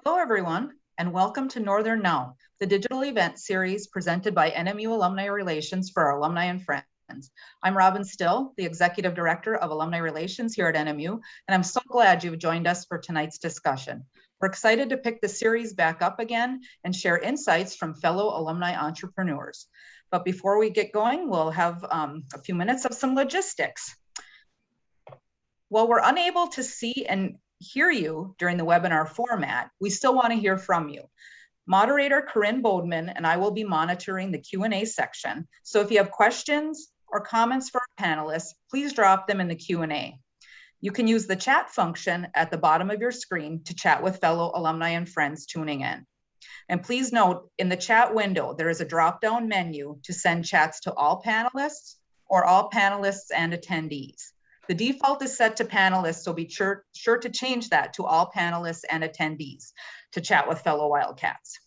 Hello, everyone, and welcome to Northern Now, the digital event series presented by NMU Alumni Relations for our alumni and friends. I'm Robin Still, the Executive Director of Alumni Relations here at NMU, and I'm so glad you've joined us for tonight's discussion. We're excited to pick the series back up again and share insights from fellow alumni entrepreneurs. But before we get going, we'll have a few minutes of some logistics. While we're unable to see and hear you during the webinar format, we still want to hear from you. Moderator Corinne Bodman and I will be monitoring the Q&A section. So if you have questions or comments for our panelists, please drop them in the Q&A. You can use the chat function at the bottom of your screen to chat with fellow alumni and friends tuning in. And please note, in the chat window, there is a drop-down menu to send chats to all panelists or all panelists and attendees. The default is set to panelists, so be sure to change that to all panelists and attendees to chat with fellow Wildcats.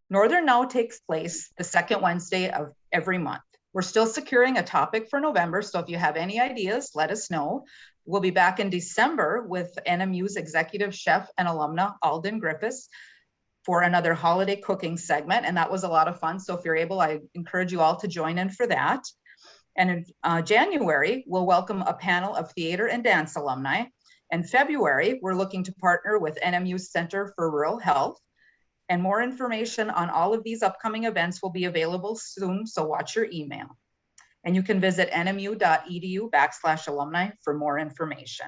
Northern Now takes place the second Wednesday of every month. We're still securing a topic for November, so if you have any ideas, let us know. We'll be back in December with NMU's executive chef and alumna, Alden Griffiths, for another holiday cooking segment, and that was a lot of fun. So if you're able, I encourage you all to join in for that. And in January, we'll welcome a panel of theater and dance alumni. In February, we're looking to partner with NMU's Center for Rural Health. And more information on all of these upcoming events will be available soon, so watch your email. And you can visit nmu.edu/alumni for more information.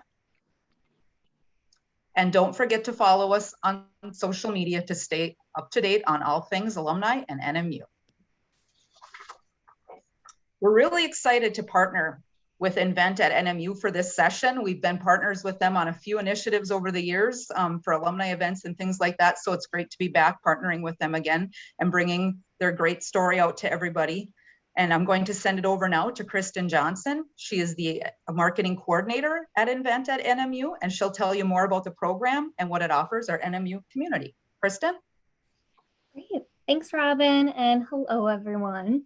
And don't forget to follow us on social media to stay up to date on all things alumni and NMU. We're really excited to partner with Invent at NMU for this session. We've been partners with them on a few initiatives over the years for alumni events and things like that. So it's great to be back partnering with them again and bringing their great story out to everybody. And I'm going to send it over now to Kristen Johnson. She is the marketing coordinator at Invent at NMU, and she'll tell you more about the program and what it offers our NMU community. Kristen? Great. Thanks, Robin, and hello, everyone.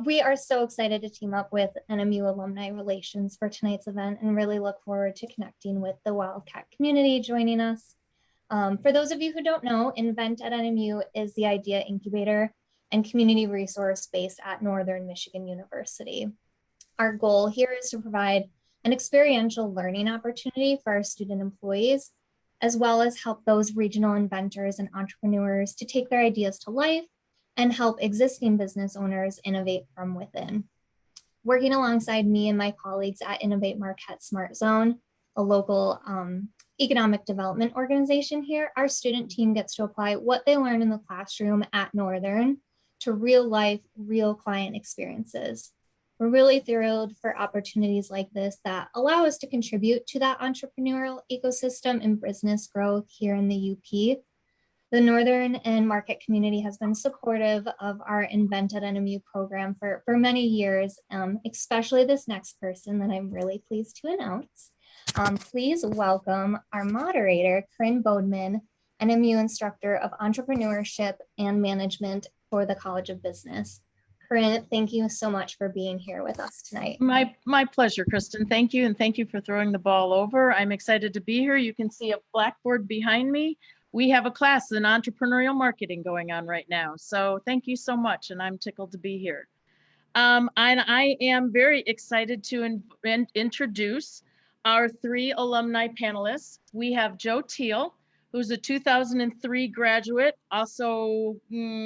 We are so excited to team up with NMU Alumni Relations for tonight's event and really look forward to connecting with the Wildcat community joining us. For those of you who don't know, Invent at NMU is the idea incubator and community resource based at Northern Michigan University. Our goal here is to provide an experiential learning opportunity for our student employees, as well as help those regional inventors and entrepreneurs to take their ideas to life and help existing business owners innovate from within. Working alongside me and my colleagues at Innovate Marquette Smart Zone, a local economic development organization here, our student team gets to apply what they learn in the classroom at Northern to real life, real client experiences. We're really thrilled for opportunities like this that allow us to contribute to that entrepreneurial ecosystem and business growth here in the UP. The Northern and Marquette community has been supportive of our Invent at NMU program for many years, especially this next person that I'm really pleased to announce. Please welcome our moderator, Corinne Bodman, NMU instructor of entrepreneurship and management for the College of Business. Corinne, thank you so much for being here with us tonight. My pleasure, Kristen. Thank you, and thank you for throwing the ball over. I'm excited to be here. You can see a blackboard behind me. We have a class in entrepreneurial marketing going on right now. So thank you so much, and I'm tickled to be here. And I am very excited to introduce our three alumni panelists. We have Joe Teal, who's a 2003 graduate, also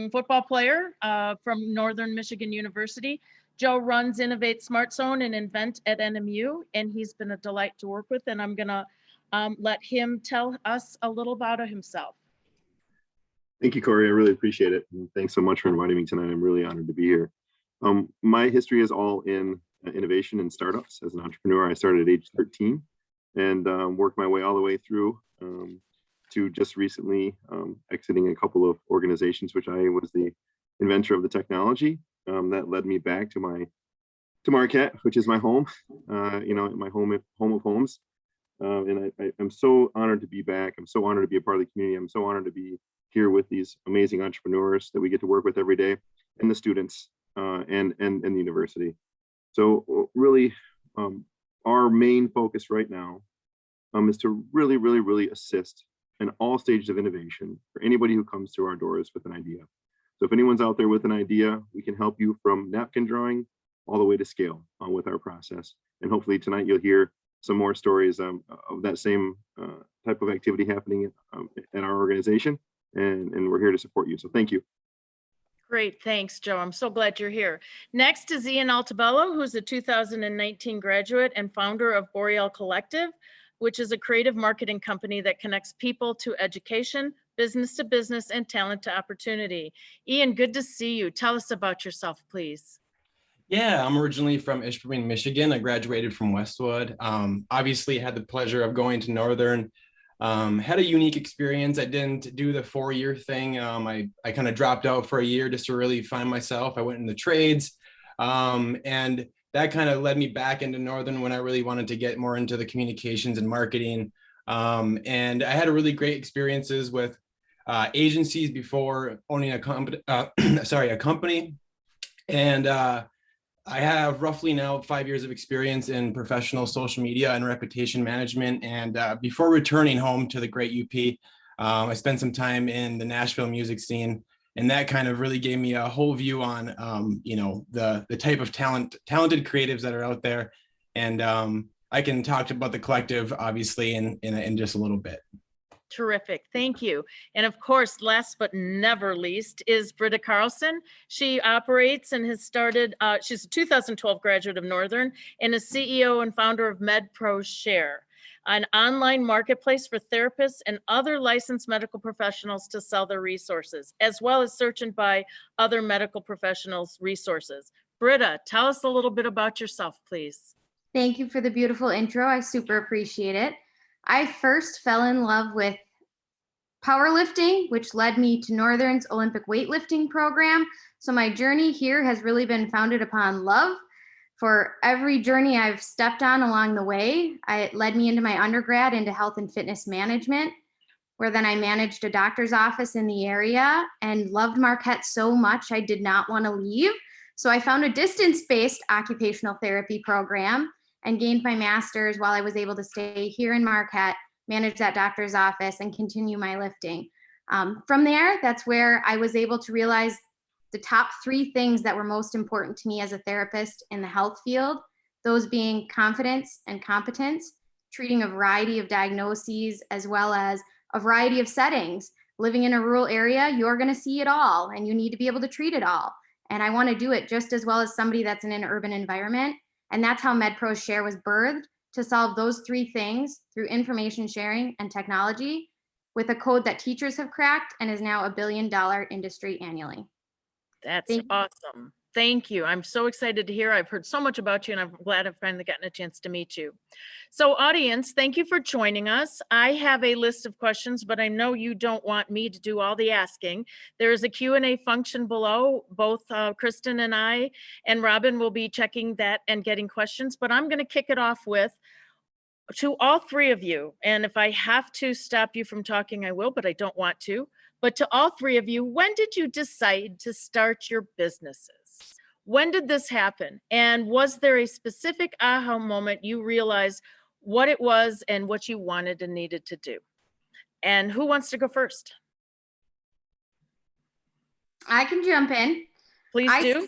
football player from Northern Michigan University. Joe runs Innovate Smart Zone and Invent at NMU, and he's been a delight to work with, and I'm gonna let him tell us a little about himself. Thank you, Corey. I really appreciate it. And thanks so much for inviting me tonight. I'm really honored to be here. My history is all in innovation and startups. As an entrepreneur, I started at age 13 and worked my way all the way through to just recently exiting a couple of organizations, which I was the inventor of the technology that led me back to Marquette, which is my home, my home of homes. And I'm so honored to be back. I'm so honored to be a part of the community. I'm so honored to be here with these amazing entrepreneurs that we get to work with every day, and the students and the university. So really, our main focus right now is to really, really, really assist in all stages of innovation for anybody who comes through our doors with an idea. So if anyone's out there with an idea, we can help you from napkin drawing all the way to scale with our process. And hopefully tonight you'll hear some more stories of that same type of activity happening in our organization. And we're here to support you. So thank you. Great, thanks, Joe. I'm so glad you're here. Next is Ian Altabello, who's a 2019 graduate and founder of Boreal Collective, which is a creative marketing company that connects people to education, business to business, and talent to opportunity. Ian, good to see you. Tell us about yourself, please. Yeah, I'm originally from Ishpeming, Michigan. I graduated from Westwood. Obviously had the pleasure of going to Northern. Had a unique experience. I didn't do the 4-year thing. I kind of dropped out for a year just to really find myself. I went in the trades, and that kind of led me back into Northern when I really wanted to get more into the communications and marketing. And I had a really great experiences with agencies before owning a company. A company, and I have roughly now 5 years of experience in professional social media and reputation management. And before returning home to the great UP, I spent some time in the Nashville music scene. And that kind of really gave me a whole view on, the type of talented creatives that are out there. And I can talk about the collective, obviously, in just a little bit. Terrific, thank you. And of course, last but never least is Britta Carlson. She operates and has started, she's a 2012 graduate of Northern and is CEO and founder of MedPro Share, an online marketplace for therapists and other licensed medical professionals to sell their resources, as well as search and buy other medical professionals' resources. Britta, tell us a little bit about yourself, please. Thank you for the beautiful intro. I super appreciate it. I first fell in love with powerlifting, which led me to Northern's Olympic weightlifting program. So my journey here has really been founded upon love. For every journey I've stepped on along the way, it led me into my undergrad into health and fitness management, where then I managed a doctor's office in the area and loved Marquette so much I did not want to leave. So I found a distance-based occupational therapy program and gained my master's while I was able to stay here in Marquette, manage that doctor's office, and continue my lifting. From there, that's where I was able to realize the top 3 things that were most important to me as a therapist in the health field, those being confidence and competence, treating a variety of diagnoses, as well as a variety of settings. Living in a rural area, you're going to see it all, and you need to be able to treat it all. And I want to do it just as well as somebody that's in an urban environment. And that's how MedPro Share was birthed, to solve those 3 things through information sharing and technology, with a code that teachers have cracked and is now $1 billion industry annually. That's awesome. Thank you. I'm so excited to hear. I've heard so much about you, and I'm glad I've finally gotten a chance to meet you. So audience, thank you for joining us. I have a list of questions, but I know you don't want me to do all the asking. There is a Q&A function below. Both Kristen and I and Robin will be checking that and getting questions, but I'm going to kick it off with, to all 3 of you, and if I have to stop you from talking, I will, but I don't want to. But to all 3 of you, when did you decide to start your businesses? When did this happen? And was there a specific aha moment you realized what it was and what you wanted and needed to do? And who wants to go first? I can jump in. Please do.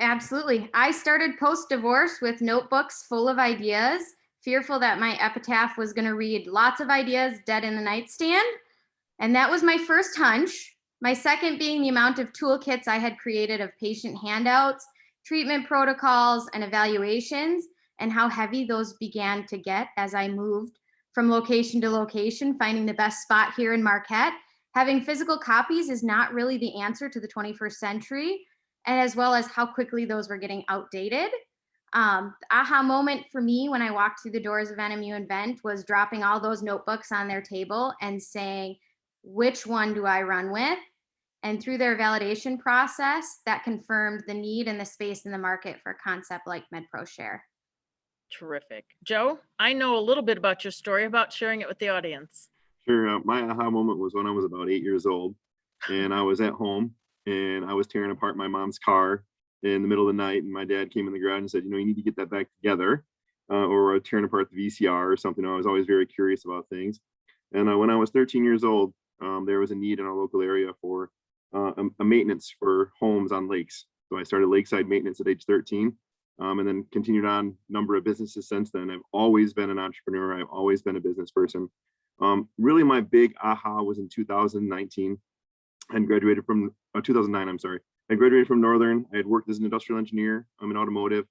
Absolutely. I started post-divorce with notebooks full of ideas, fearful that my epitaph was going to read lots of ideas dead in the nightstand. And that was my first hunch. My second being the amount of toolkits I had created of patient handouts, treatment protocols, and evaluations, and how heavy those began to get as I moved from location to location, finding the best spot here in Marquette. Having physical copies is not really the answer to the 21st century, and as well as how quickly those were getting outdated. The aha moment for me when I walked through the doors of NMU Invent was dropping all those notebooks on their table and saying, which one do I run with? And through their validation process, that confirmed the need and the space in the market for a concept like MedPro Share. Terrific. Joe, I know a little bit about your story, about sharing it with the audience. Sure. My aha moment was when I was about 8 years old, and I was at home and I was tearing apart my mom's car in the middle of the night, and my dad came in the garage and said, you need to get that back together. or tearing apart the VCR or something. I was always very curious about things. And when I was 13 years old, there was a need in our local area for a maintenance for homes on lakes. So I started lakeside maintenance at age 13, and then continued on a number of businesses since then. I've always been an entrepreneur. I've always been a business person. Really, my big aha was in 2019. I graduated from 2009. I'm sorry. I graduated from Northern. I had worked as an industrial engineer. I'm in automotive.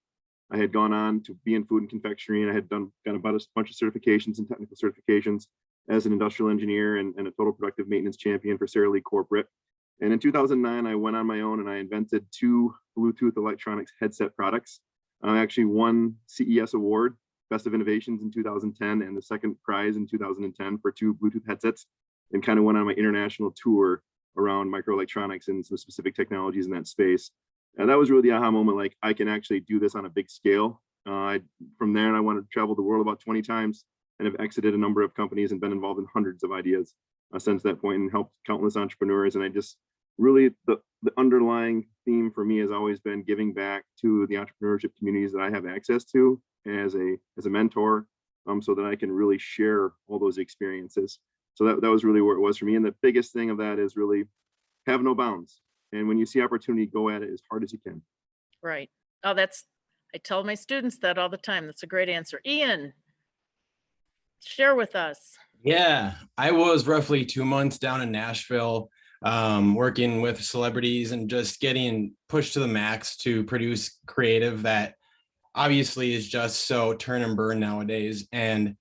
I had gone on to be in food and confectionery, and I had got about a bunch of certifications and technical certifications as an industrial engineer and a total productive maintenance champion for Sara Lee Corporate. And in 2009, I went on my own and I invented 2 Bluetooth electronics headset products. I actually won CES Award, Best of Innovations in 2010, and the second prize in 2010 for 2 Bluetooth headsets, and kind of went on my international tour around microelectronics and some specific technologies in that space. And that was really the aha moment, like I can actually do this on a big scale. From there, I wanted to travel the world about 20 times and have exited a number of companies and been involved in hundreds of ideas since that point and helped countless entrepreneurs. And I just really, the underlying theme for me has always been giving back to the entrepreneurship communities that I have access to as a mentor, so that I can really share all those experiences. So that was really where it was for me. And the biggest thing of that is really have no bounds. And when you see opportunity, go at it as hard as you can. Right. Oh, I tell my students that all the time. That's a great answer. Ian, share with us. Yeah, I was roughly 2 months down in Nashville, working with celebrities and just getting pushed to the max to produce creative that obviously is just so turn and burn nowadays. And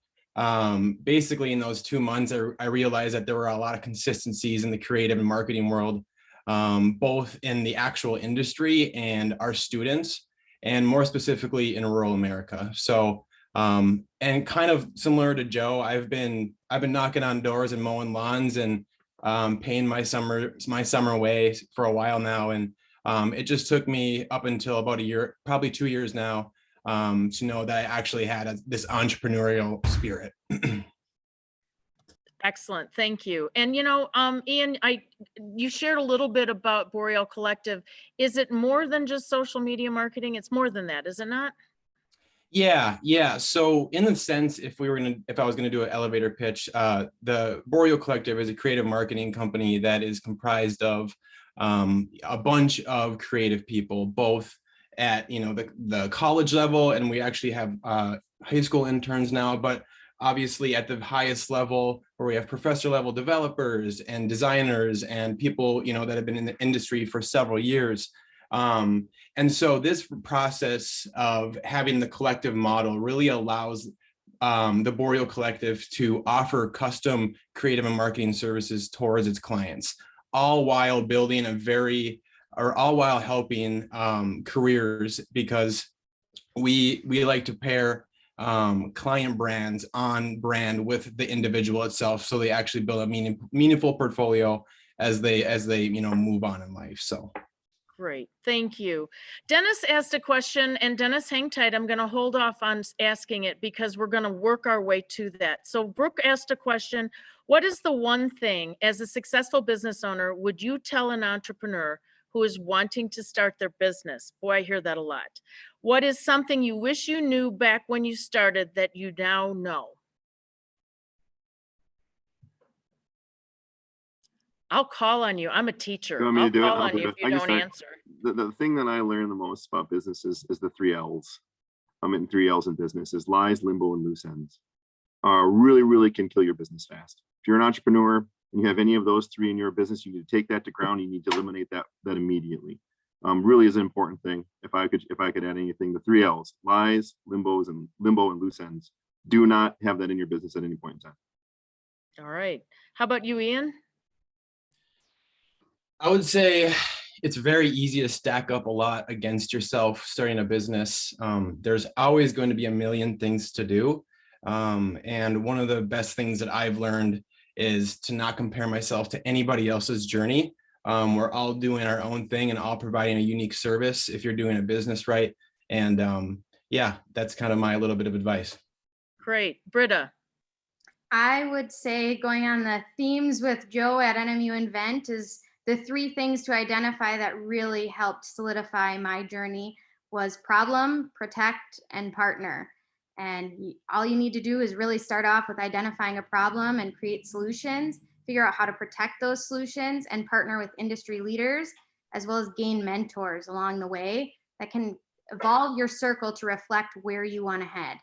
basically in those 2 months, I realized that there were a lot of consistencies in the creative and marketing world, both in the actual industry and our students, and more specifically in rural America. So, and kind of similar to Joe, I've been knocking on doors and mowing lawns and paying my summer away for a while now. And it just took me up until about a year, probably 2 years now, to know that I actually had this entrepreneurial spirit. Excellent, thank you. And Ian, you shared a little bit about Boreal Collective. Is it more than just social media marketing? It's more than that, is it not? Yeah. So in the sense, if I was gonna do an elevator pitch, the Boreal Collective is a creative marketing company that is comprised of a bunch of creative people, both at the college level, and we actually have high school interns now, but obviously at the highest level where we have professor level developers and designers and people that have been in the industry for several years. And so this process of having the collective model really allows the Boreal Collective to offer custom creative and marketing services towards its clients, all while helping careers, because we like to pair client brands on brand with the individual itself, so they actually build a meaningful portfolio as they move on in life. So great, thank you. Dennis asked a question, and Dennis, hang tight. I'm going to hold off on asking it because we're going to work our way to that. So Brooke asked a question: what is the one thing as a successful business owner would you tell an entrepreneur who is wanting to start their business? Boy, I hear that a lot. What is something you wish you knew back when you started that you now know? I'll call on you. I'm a teacher. You want me to do it? I'll call I'll on do you it. if you don't answer. The thing that I learned the most about business is the 3 L's. In 3 L's in business is lies, limbo, and loose ends. Really can kill your business fast. If you're an entrepreneur and you have any of those 3 in your business, you need to take that to ground. You need to eliminate that immediately. Really is an important thing. If I could add anything, the 3 L's: lies, limbo, and loose ends. Do not have that in your business at any point in time. All right. How about you, Ian? I would say it's very easy to stack up a lot against yourself starting a business. There's always going to be a million things to do. And one of the best things that I've learned is to not compare myself to anybody else's journey. We're all doing our own thing and all providing a unique service if you're doing a business right. And yeah, that's kind of my little bit of advice. Great. Britta? I would say, going on the themes with Joe at NMU Invent, is the 3 things to identify that really helped solidify my journey was problem, protect, and partner. And all you need to do is really start off with identifying a problem and create solutions, figure out how to protect those solutions, and partner with industry leaders, as well as gain mentors along the way that can evolve your circle to reflect where you want to head.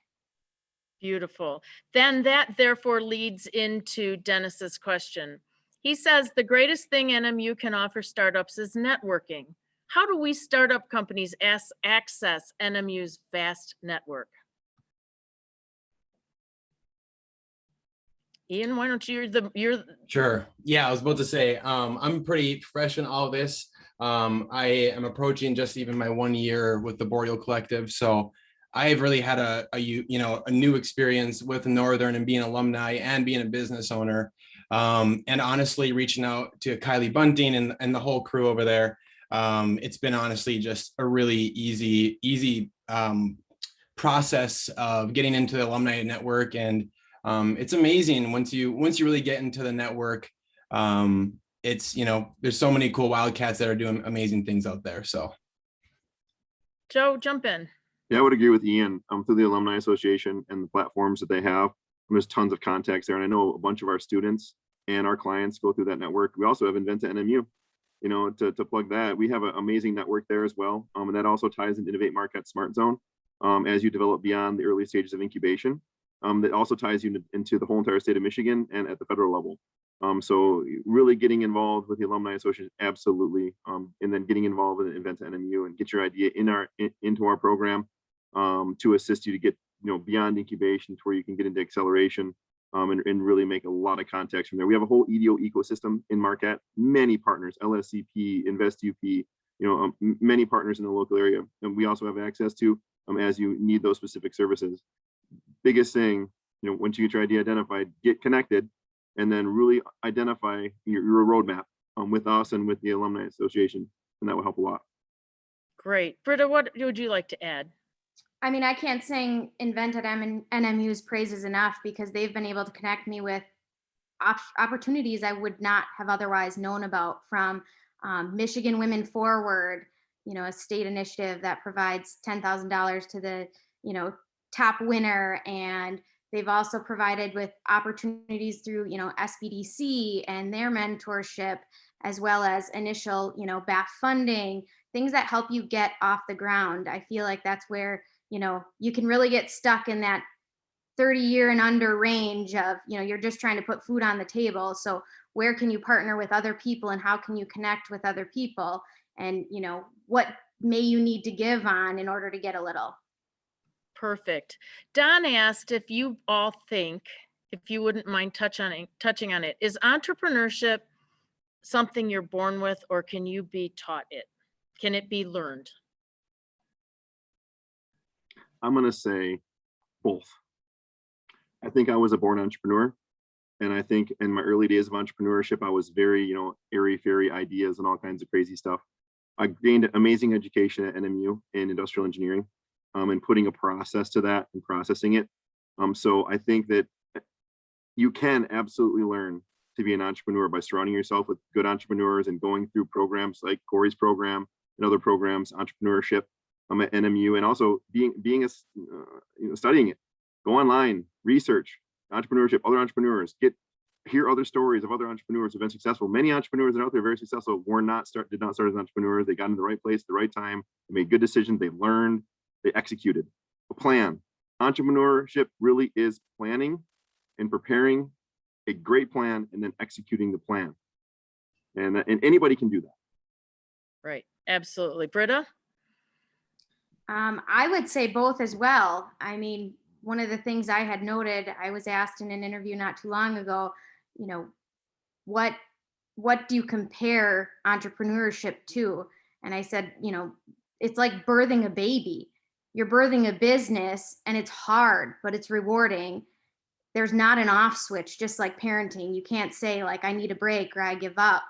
Beautiful. Then that therefore leads into Dennis's question. He says the greatest thing NMU can offer startups is networking. How do we startup companies access NMU's vast network? Ian, why don't you're Sure. Yeah, I was about to say, I'm pretty fresh in all of this. I am approaching just even my 1 year with the Boreal Collective. So I've really had a new experience with Northern and being alumni and being a business owner. And honestly, reaching out to Kylie Bunting and the whole crew over there. It's been honestly just a really easy process of getting into the alumni network. And it's amazing once you really get into the network. It's, there's so many cool Wildcats that are doing amazing things out there. So Joe, jump in. Yeah, I would agree with Ian. Through the Alumni Association and the platforms that they have, there's tons of contacts there. And I know a bunch of our students and our clients go through that network. We also have Invent NMU, to plug that. We have an amazing network there as well. And that also ties into Innovate Marquette Smart Zone as you develop beyond the early stages of incubation. That also ties you into the whole entire state of Michigan and at the federal level. So really getting involved with the Alumni Association, absolutely. And then getting involved with Invent NMU and get your idea into our program to assist you to get beyond incubation to where you can get into acceleration and really make a lot of contacts from there. We have a whole EDO ecosystem in Marquette, many partners, LSCP, InvestUP, many partners in the local area. And we also have access to as you need those specific services. Biggest thing, once you get your idea identified, get connected, and then really identify your roadmap with us and with the Alumni Association, and that will help a lot. Great. Britta, what would you like to add? I mean, I can't sing Invent NMU's praises enough because they've been able to connect me with opportunities I would not have otherwise known about, from Michigan Women Forward, a state initiative that provides $10,000 to the, top winner. And they've also provided with opportunities through, SBDC and their mentorship, as well as initial, BAF funding, things that help you get off the ground. I feel like that's where, you can really get stuck in that 30-year and under range of, you're just trying to put food on the table. So where can you partner with other people, and how can you connect with other people? And, what may you need to give on in order to get a little? Perfect. Don asked if you all think, if you wouldn't mind touching on it, is entrepreneurship something you're born with, or can you be taught it? Can it be learned? I'm going to say both. I think I was a born entrepreneur. And I think in my early days of entrepreneurship, I was very, airy-fairy ideas and all kinds of crazy stuff. I gained amazing education at NMU in industrial engineering and putting a process to that and processing it. So I think that you can absolutely learn to be an entrepreneur by surrounding yourself with good entrepreneurs and going through programs like Corey's program and other programs, entrepreneurship at NMU, and also studying it. Go online, research entrepreneurship, other entrepreneurs, hear other stories of other entrepreneurs who've been successful. Many entrepreneurs that are out there very successful did not start as entrepreneurs. They got in the right place at the right time. They made good decisions. They learned. They executed a plan. Entrepreneurship really is planning and preparing a great plan and then executing the plan. And anybody can do that. Right. Absolutely. Britta? I would say both as well. I mean, one of the things I had noted, I was asked in an interview not too long ago, what do you compare entrepreneurship to? And I said, it's like birthing a baby. You're birthing a business, and it's hard, but it's rewarding. There's not an off switch, just like parenting. You can't say like, I need a break or I give up.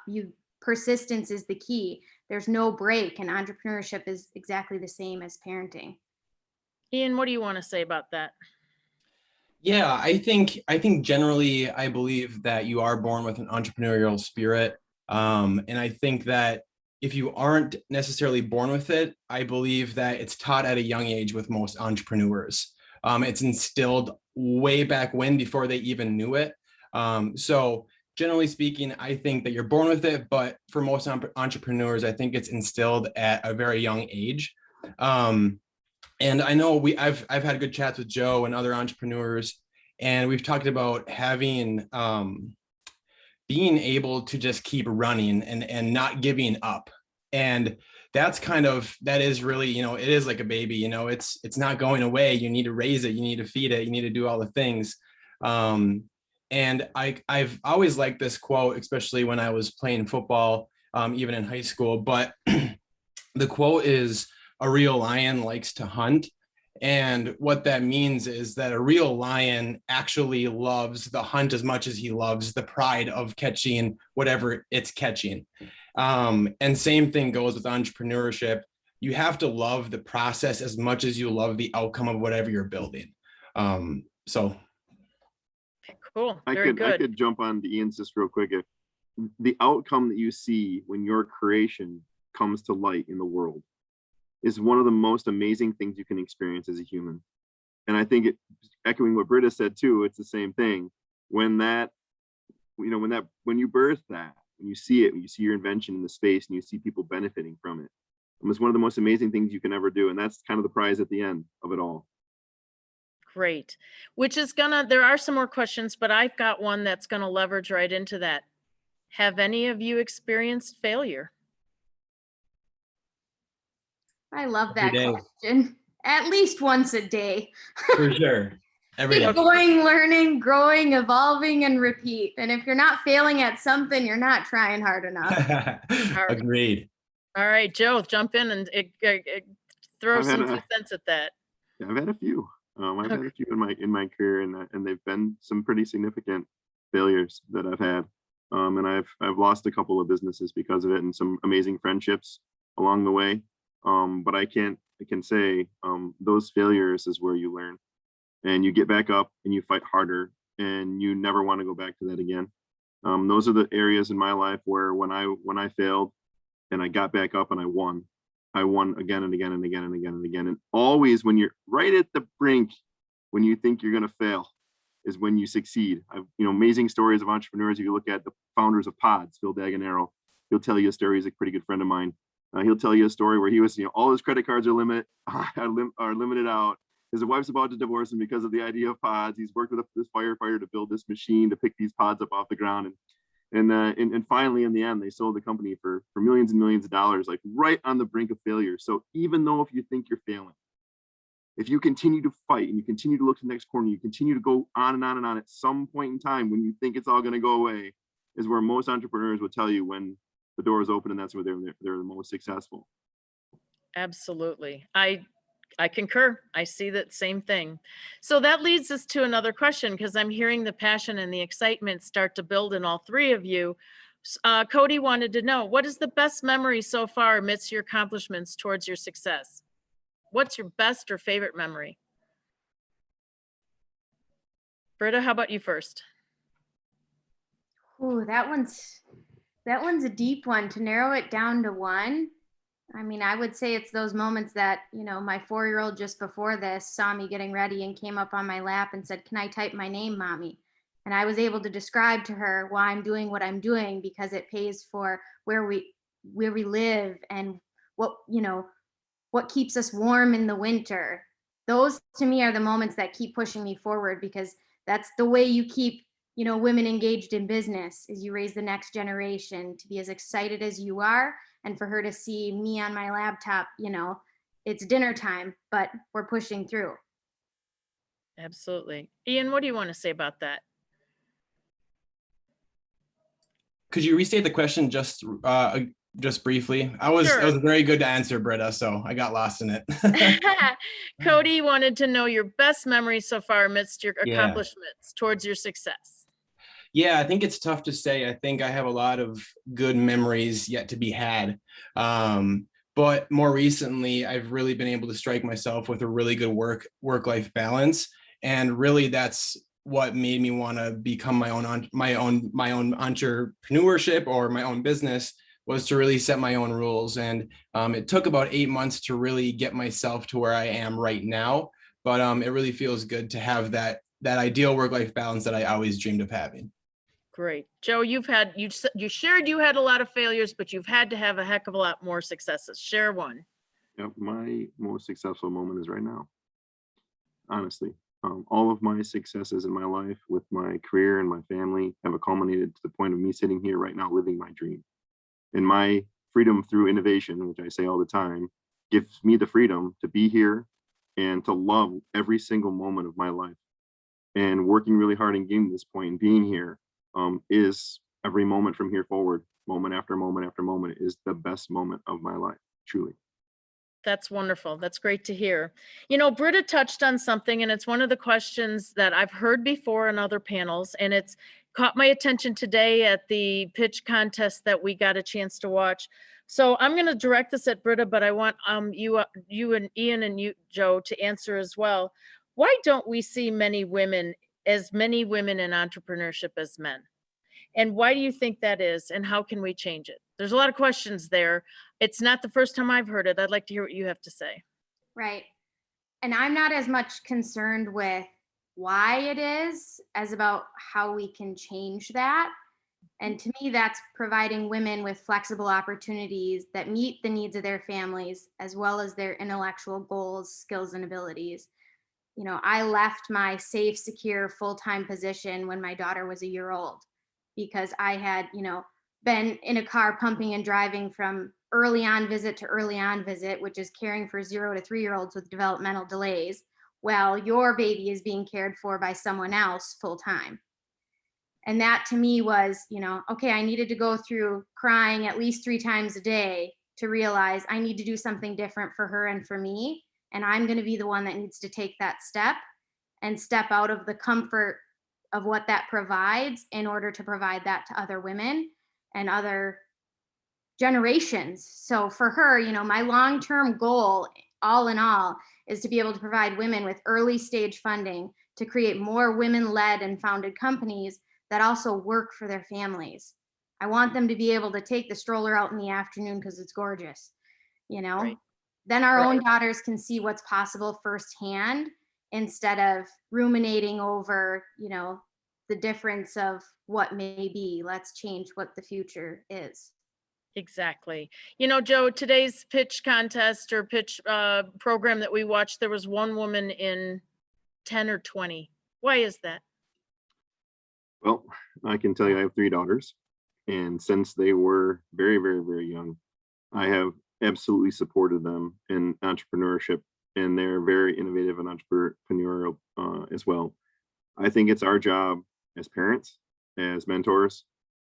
Persistence is the key. There's no break, and entrepreneurship is exactly the same as parenting. Ian, what do you want to say about that? Yeah, I think generally I believe that you are born with an entrepreneurial spirit. And I think that if you aren't necessarily born with it, I believe that it's taught at a young age with most entrepreneurs. It's instilled way back when, before they even knew it. So generally speaking, I think that you're born with it, but for most entrepreneurs, I think it's instilled at a very young age. And I know I've had good chats with Joe and other entrepreneurs, and we've talked about having being able to just keep running and not giving up. And that is really, it is like a baby, it's not going away. You need to raise it, you need to feed it, you need to do all the things. And I've always liked this quote, especially when I was playing football, even in high school. But the quote is, "A real lion likes to hunt." And what that means is that a real lion actually loves the hunt as much as he loves the pride of catching whatever it's catching. And same thing goes with entrepreneurship. You have to love the process as much as you love the outcome of whatever you're building. So. Cool. I Very good. could jump on to Ian's just real quick. If the outcome that you see when your creation comes to light in the world is one of the most amazing things you can experience as a human. And I think echoing what Britta said too, it's the same thing. When you birth that, when you see it, when you see your invention in the space and you see people benefiting from it, it's one of the most amazing things you can ever do. And that's kind of the prize at the end of it all. Great. There are some more questions, but I've got one that's going to leverage right into that. Have any of you experienced failure? I love that Every day. question. At least once a day. For sure. Every Keep day. going, learning, growing, evolving, and repeat. And if you're not failing at something, you're not trying hard enough. Agreed. All right, Joe, jump in and throw some 2 cents at that. Yeah, I've had a few. I've had a few in my career, and they've been some pretty significant failures that I've had. And I've lost a couple of businesses because of it, and some amazing friendships along the way. But I can say those failures is where you learn, and you get back up and you fight harder, and you never want to go back to that again. Those are the areas in my life where when I failed and I got back up and I won again and again and again and again and again. And always when you're right at the brink, when you think you're going to fail, is when you succeed. Amazing stories of entrepreneurs. If you look at the founders of Pods, Phil Daganero, he'll tell you a story. He's a pretty good friend of mine. He'll tell you a story where he was, all his credit cards are limited out. His wife's about to divorce him because of the idea of pods. He's worked with this firefighter to build this machine to pick these pods up off the ground. And finally, in the end, they sold the company for millions and millions of dollars, like right on the brink of failure. So even though if you think you're failing, if you continue to fight and you continue to look to the next corner, you continue to go on and on and on, at some point in time when you think it's all going to go away is where most entrepreneurs will tell you when the door is open, and that's where they're the most successful. Absolutely. I concur. I see that same thing. So that leads us to another question, because I'm hearing the passion and the excitement start to build in all three of you. Cody wanted to know, what is the best memory so far amidst your accomplishments towards your success? What's your best or favorite memory? Britta, how about you first? Ooh, that one's a deep one. To narrow it down to one, I mean, I would say it's those moments that, my 4-year-old just before this saw me getting ready and came up on my lap and said, "Can I type my name, Mommy?" And I was able to describe to her why I'm doing what I'm doing, because it pays for where we live and what keeps us warm in the winter. Those to me are the moments that keep pushing me forward, because that's the way you keep, women engaged in business, is you raise the next generation to be as excited as you are. And for her to see me on my laptop, it's dinner time, but we're pushing through. Absolutely. Ian, what do you want to say about that? Could you restate the question just briefly? It was very good to answer, Britta, so I got lost in it. Cody wanted to know your best memories so far amidst your accomplishments towards your success. Yeah, I think it's tough to say. I think I have a lot of good memories yet to be had. But more recently, I've really been able to strike myself with a really good work-life balance. And really that's what made me want to become my own entrepreneurship or my own business, was to really set my own rules. And it took about 8 months to really get myself to where I am right now. but it really feels good to have that ideal work-life balance that I always dreamed of having. Great. Joe, you shared you had a lot of failures, but you've had to have a heck of a lot more successes. Share one. Yep, my most successful moment is right now. Honestly, all of my successes in my life with my career and my family have culminated to the point of me sitting here right now living my dream. And my freedom through innovation, which I say all the time, gives me the freedom to be here and to love every single moment of my life. And working really hard and getting to this point and being here is every moment from here forward, moment after moment after moment, is the best moment of my life, truly. That's wonderful. That's great to hear. Britta touched on something, and it's one of the questions that I've heard before in other panels, and it's caught my attention today at the pitch contest that we got a chance to watch. So I'm going to direct this at Britta, but I want you and Ian and you, Joe, to answer as well. Why don't we see many women in entrepreneurship as men? And why do you think that is? And how can we change it? There's a lot of questions there. It's not the first time I've heard it. I'd like to hear what you have to say. Right. And I'm not as much concerned with why it is as about how we can change that. And to me, that's providing women with flexible opportunities that meet the needs of their families, as well as their intellectual goals, skills, and abilities. I left my safe, secure, full-time position when my daughter was a year old, because I had, been in a car pumping and driving from early on visit to early on visit, which is caring for 0 to 3-year-olds with developmental delays, while your baby is being cared for by someone else full time. And that to me was, okay, I needed to go through crying at least 3 times a day to realize I need to do something different for her and for me. And I'm going to be the one that needs to take that step and step out of the comfort of what that provides in order to provide that to other women and other generations. So for her, my long-term goal, all in all, is to be able to provide women with early stage funding to create more women-led and founded companies that also work for their families. I want them to be able to take the stroller out in the afternoon because it's gorgeous, Right. Then our own daughters can see what's possible firsthand instead of ruminating over, the difference of what may be. Let's change what the future is. Exactly. Joe, today's pitch contest or pitch program that we watched, there was one woman in 10 or 20. Why is that? Well, I can tell you I have 3 daughters. And since they were very, very, very young, I have absolutely supported them in entrepreneurship, and they're very innovative and entrepreneurial as well. I think it's our job as parents, as mentors,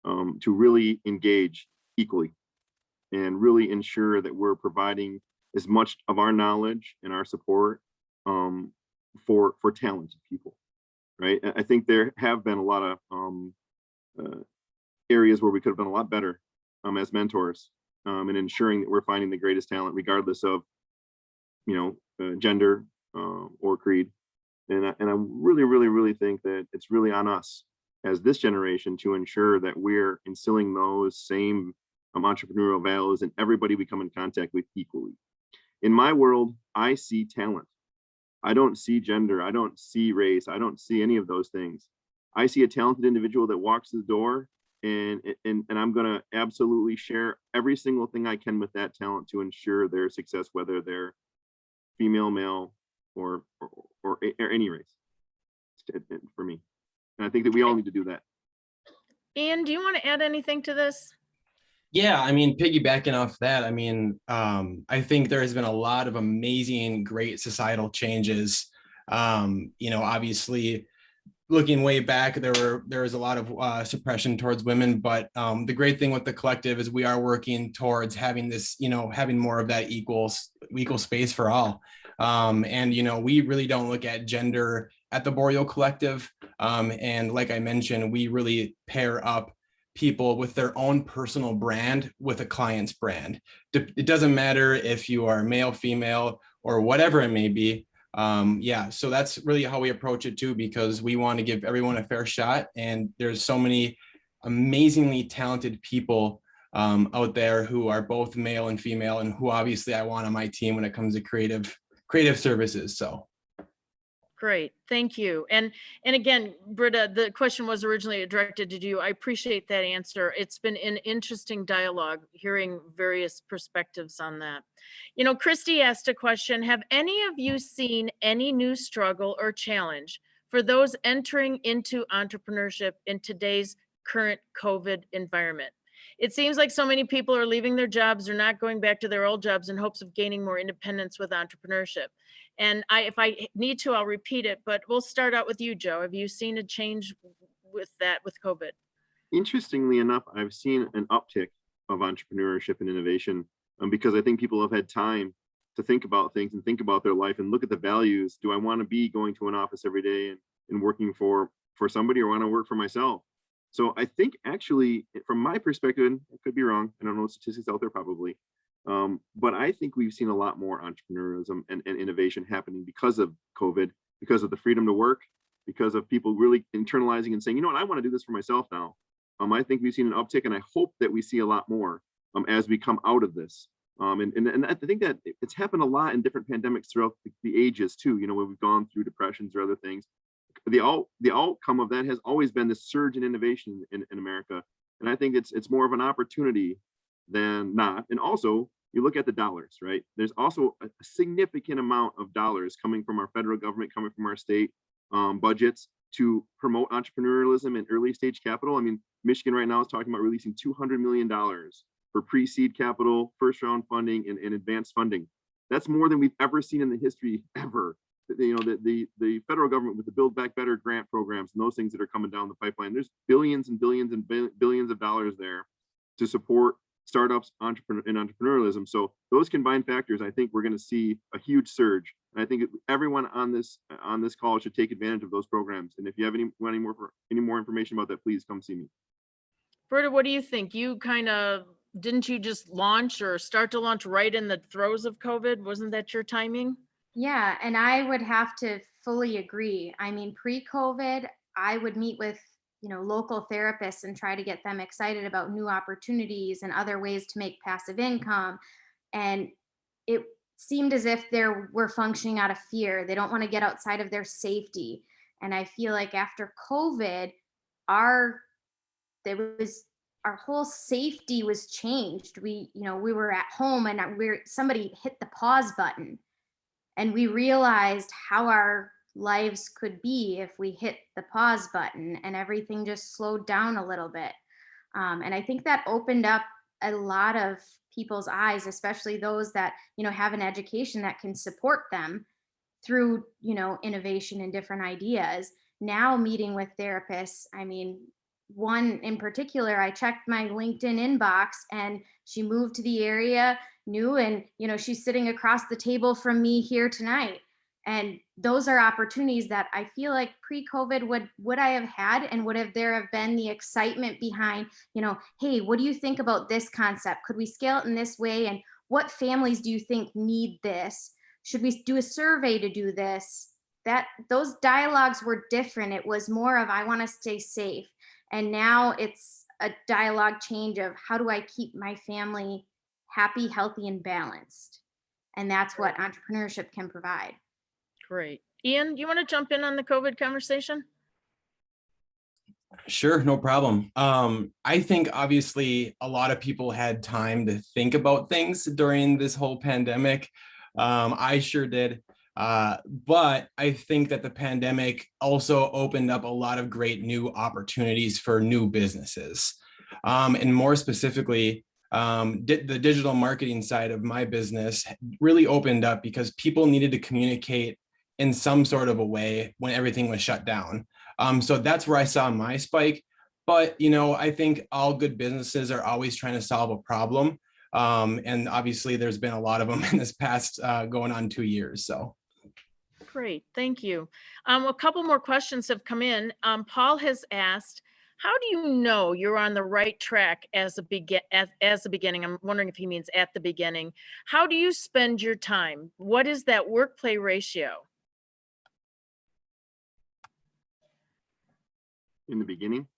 to really engage equally and really ensure that we're providing as much of our knowledge and our support for talented people, right? I think there have been a lot of areas where we could have been a lot better as mentors in ensuring that we're finding the greatest talent, regardless of gender or creed. And I really, really, really think that it's really on us as this generation to ensure that we're instilling those same entrepreneurial values in everybody we come in contact with equally. In my world, I see talent. I don't see gender. I don't see race. I don't see any of those things. I see a talented individual that walks through the door, and I'm going to absolutely share every single thing I can with that talent to ensure their success, whether they're female, male, or any race, for me. And I think that we all need to do that. Ian, do you want to add anything to this? Yeah, piggybacking off that, I think there has been a lot of amazing, great societal changes. Obviously, looking way back, there was a lot of suppression towards women, but the great thing with the collective is we are working towards having this, having more of that equal space for all. And we really don't look at gender at the Boreal Collective. And like I mentioned, we really pair up people with their own personal brand with a client's brand. It doesn't matter if you are male, female, or whatever it may be. So that's really how we approach it too, because we want to give everyone a fair shot. And there's so many amazingly talented people out there who are both male and female, and who obviously I want on my team when it comes to creative services. So Great, thank you. And again, Britta, the question was originally directed to you. I appreciate that answer. It's been an interesting dialogue, hearing various perspectives on that. You know, Christy asked a question, have any of you seen any new struggle or challenge for those entering into entrepreneurship in today's current COVID environment? It seems like so many people are leaving their jobs or not going back to their old jobs in hopes of gaining more independence with entrepreneurship. And if I need to, I'll repeat it, but we'll start out with you, Joe. Have you seen a change with that, with COVID? Interestingly enough, I've seen an uptick of entrepreneurship and innovation because I think people have had time to think about things and think about their life and look at the values. Do I want to be going to an office every day and working for somebody, or want to work for myself? So I think actually, from my perspective, and I could be wrong, I don't know statistics out there probably, but I think we've seen a lot more entrepreneurialism and innovation happening because of COVID, because of the freedom to work, because of people really internalizing and saying, you know what, I want to do this for myself now. I think we've seen an uptick, and I hope that we see a lot more as we come out of this. And I think that it's happened a lot in different pandemics throughout the ages too. You know, when we've gone through depressions or other things. The outcome of that has always been this surge in innovation in America. And I think it's more of an opportunity than not. And also, you look at the dollars, right? There's also a significant amount of dollars coming from our federal government, coming from our state budgets to promote entrepreneurialism and early stage capital. I mean, Michigan right now is talking about releasing $200 million for pre-seed capital, first round funding, and advanced funding. That's more than we've ever seen in the history ever. You know, the federal government with the Build Back Better grant programs and those things that are coming down the pipeline, there's billions and billions and billions of dollars there to support startups, entrepreneurialism. So those combined factors, I think we're going to see a huge surge. And I think everyone on this call should take advantage of those programs. And if you have any more information about that, please come see me. Britta, what do you think? You didn't you just launch or start to launch right in the throes of COVID? Wasn't that your timing? Yeah, and I would have to fully agree. I mean, pre-COVID, I would meet with, local therapists and try to get them excited about new opportunities and other ways to make passive income. And it seemed as if they were functioning out of fear. They don't want to get outside of their safety. And I feel like after COVID, our whole safety was changed. We were at home and somebody hit the pause button. And we realized how our lives could be if we hit the pause button, and everything just slowed down a little bit. And I think that opened up a lot of people's eyes, especially those that, have an education that can support them through, innovation and different ideas. Now meeting with therapists, I mean, one in particular, I checked my LinkedIn inbox and she moved to the area, new, and she's sitting across the table from me here tonight. And those are opportunities that I feel like pre-COVID would I have had, and there have been the excitement behind, hey, what do you think about this concept? Could we scale it in this way? And what families do you think need this? Should we do a survey to do this? Those dialogues were different. It was more of, I want to stay safe. And now it's a dialogue change of, how do I keep my family happy, healthy, and balanced? And that's what entrepreneurship can provide. Great. Ian, you want to jump in on the COVID conversation? Sure, no problem. I think obviously a lot of people had time to think about things during this whole pandemic. I sure did. But I think that the pandemic also opened up a lot of great new opportunities for new businesses. And more specifically, the digital marketing side of my business really opened up because people needed to communicate in some sort of a way when everything was shut down. So that's where I saw my spike. But, I think all good businesses are always trying to solve a problem. And obviously there's been a lot of them in this past going on 2 years. So. Great, thank you. A couple more questions have come in. Paul has asked, how do you know you're on the right track as the beginning? I'm wondering if he means at the beginning. How do you spend your time? What is that work-play ratio? In the beginning?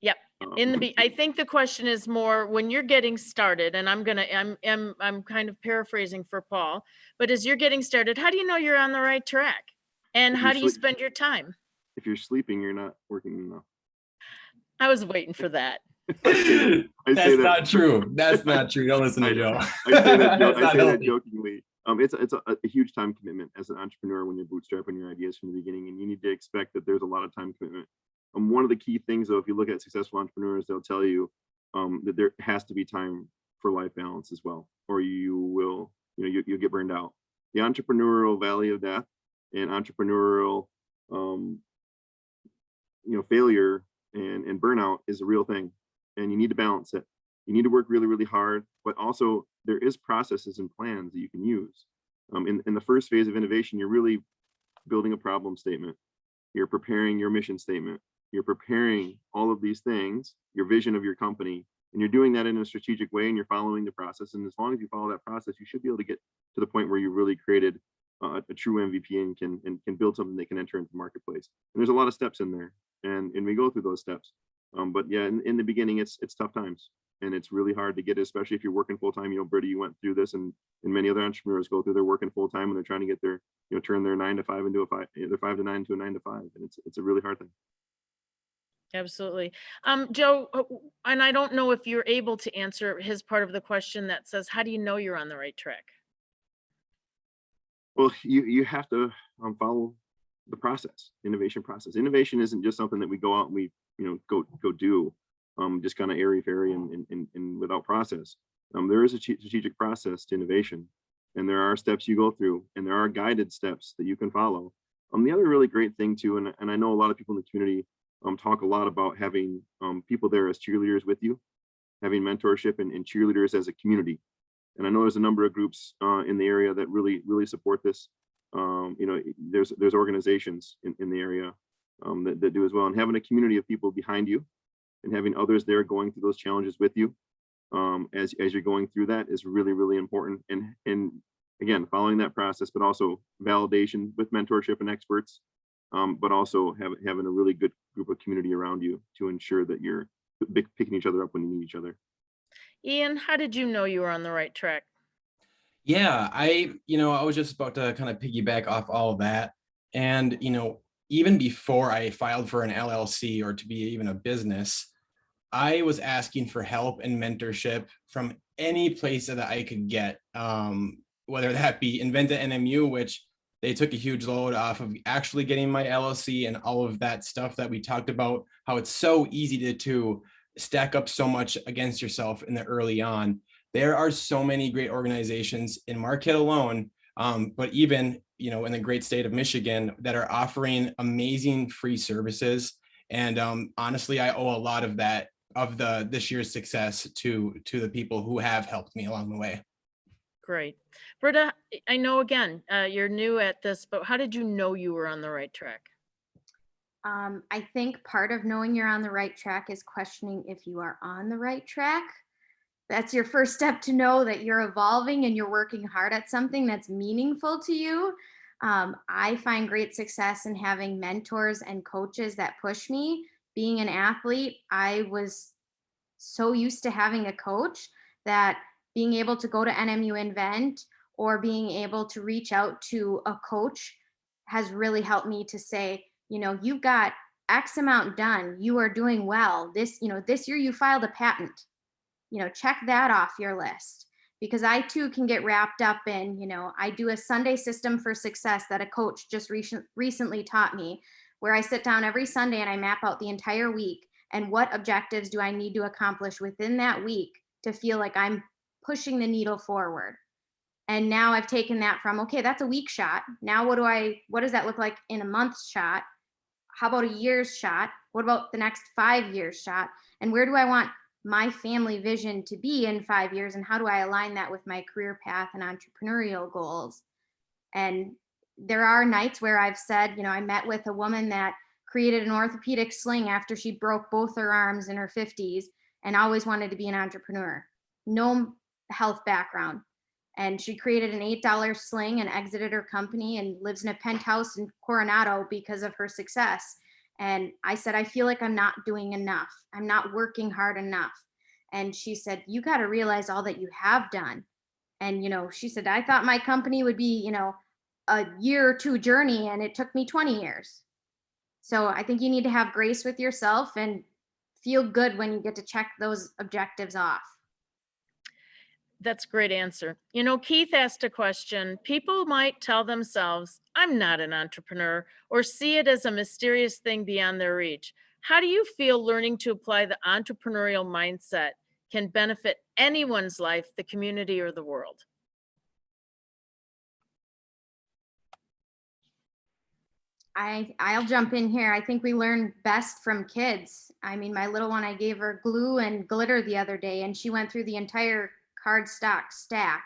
Yep. I think the question is more when you're getting started, and I'm kind of paraphrasing for Paul, but as you're getting started, how do you know you're on the right track? And If how you're do you sleep- spend your time? If you're sleeping, you're not working enough. I was waiting for that. That's not true. That's not true. Don't listen to Joe. I say that, That's not healthy. jokingly. It's a huge time commitment as an entrepreneur when you're bootstrapping your ideas from the beginning, and you need to expect that there's a lot of time commitment. One of the key things, though, if you look at successful entrepreneurs, they'll tell you that there has to be time for life balance as well, or you will, you'll get burned out. The entrepreneurial valley of death and entrepreneurial, failure and burnout is a real thing, and you need to balance it. You need to work really, really hard, but also there is processes and plans that you can use. In the first phase of innovation, you're really building a problem statement. You're preparing your mission statement. You're preparing all of these things, your vision of your company, and you're doing that in a strategic way, and you're following the process. And as long as you follow that process, you should be able to get to the point where you really created a true MVP and can build something that can enter into the marketplace. And there's a lot of steps in there, and we go through those steps. But yeah, in the beginning, it's tough times, and it's really hard to get it, especially if you're working full time. Britta, you went through this, and many other entrepreneurs go through their working full time, and they're trying to get their, turn their 9 to 5 into their 5 to 9 into a 9 to 5, and it's a really hard thing. Absolutely. Joe, and I don't know if you're able to answer his part of the question that says, how do you know you're on the right track? Well, you have to follow the process, innovation process. Innovation isn't just something that we go out and we go do, just kind of airy fairy and without process. There is a strategic process to innovation, and there are steps you go through, and there are guided steps that you can follow. The other really great thing too, and I know a lot of people in the community talk a lot about having people there as cheerleaders with you, having mentorship and cheerleaders as a community. And I know there's a number of groups in the area that really support this. There's organizations in the area that do as well, and having a community of people behind you and having others there going through those challenges with you as you're going through that is really, really important. And again, following that process, but also validation with mentorship and experts, but also having a really good group of community around you to ensure that you're picking each other up when you need each other. Ian, how did you know you were on the right track? Yeah, I was just about to kind of piggyback off all of that. And, even before I filed for an LLC or to be even a business, I was asking for help and mentorship from any place that I could get, whether that be Invent NMU, which they took a huge load off of actually getting my LLC and all of that stuff that we talked about, how it's so easy to stack up so much against yourself in the early on. There are so many great organizations in Marquette alone, but even in the great state of Michigan that are offering amazing free services. And honestly, I owe a lot of that this year's success to the people who have helped me along the way. Great. Britta, I know again, you're new at this, but how did you know you were on the right track? I think part of knowing you're on the right track is questioning if you are on the right track. That's your first step to know that you're evolving and you're working hard at something that's meaningful to you. I find great success in having mentors and coaches that push me. Being an athlete, I was so used to having a coach that being able to go to NMU Invent or being able to reach out to a coach has really helped me to say, you've got X amount done. You are doing well. This year you filed a patent. Check that off your list, because I too can get wrapped up in, I do a Sunday system for success that a coach just recently taught me, where I sit down every Sunday and I map out the entire week and what objectives do I need to accomplish within that week to feel like I'm pushing the needle forward. And now I've taken that from, okay, that's a week shot. Now what does that look like in a month's shot? How about a year's shot? What about the next 5 years shot? And where do I want my family vision to be in 5 years? And how do I align that with my career path and entrepreneurial goals? And there are nights where I've said, I met with a woman that created an orthopedic sling after she broke both her arms in her 50s and always wanted to be an entrepreneur. No health background. And she created an $8 sling and exited her company and lives in a penthouse in Coronado because of her success. And I said, I feel like I'm not doing enough. I'm not working hard enough. And she said, you got to realize all that you have done. And, she said, I thought my company would be, a year or two journey and it took me 20 years. So I think you need to have grace with yourself and feel good when you get to check those objectives off. That's a great answer. You know, Keith asked a question. People might tell themselves, I'm not an entrepreneur, or see it as a mysterious thing beyond their reach. How do you feel learning to apply the entrepreneurial mindset can benefit anyone's life, the community, or the world? I'll jump in here. I think we learn best from kids. I mean, my little one, I gave her glue and glitter the other day, and she went through the entire cardstock stack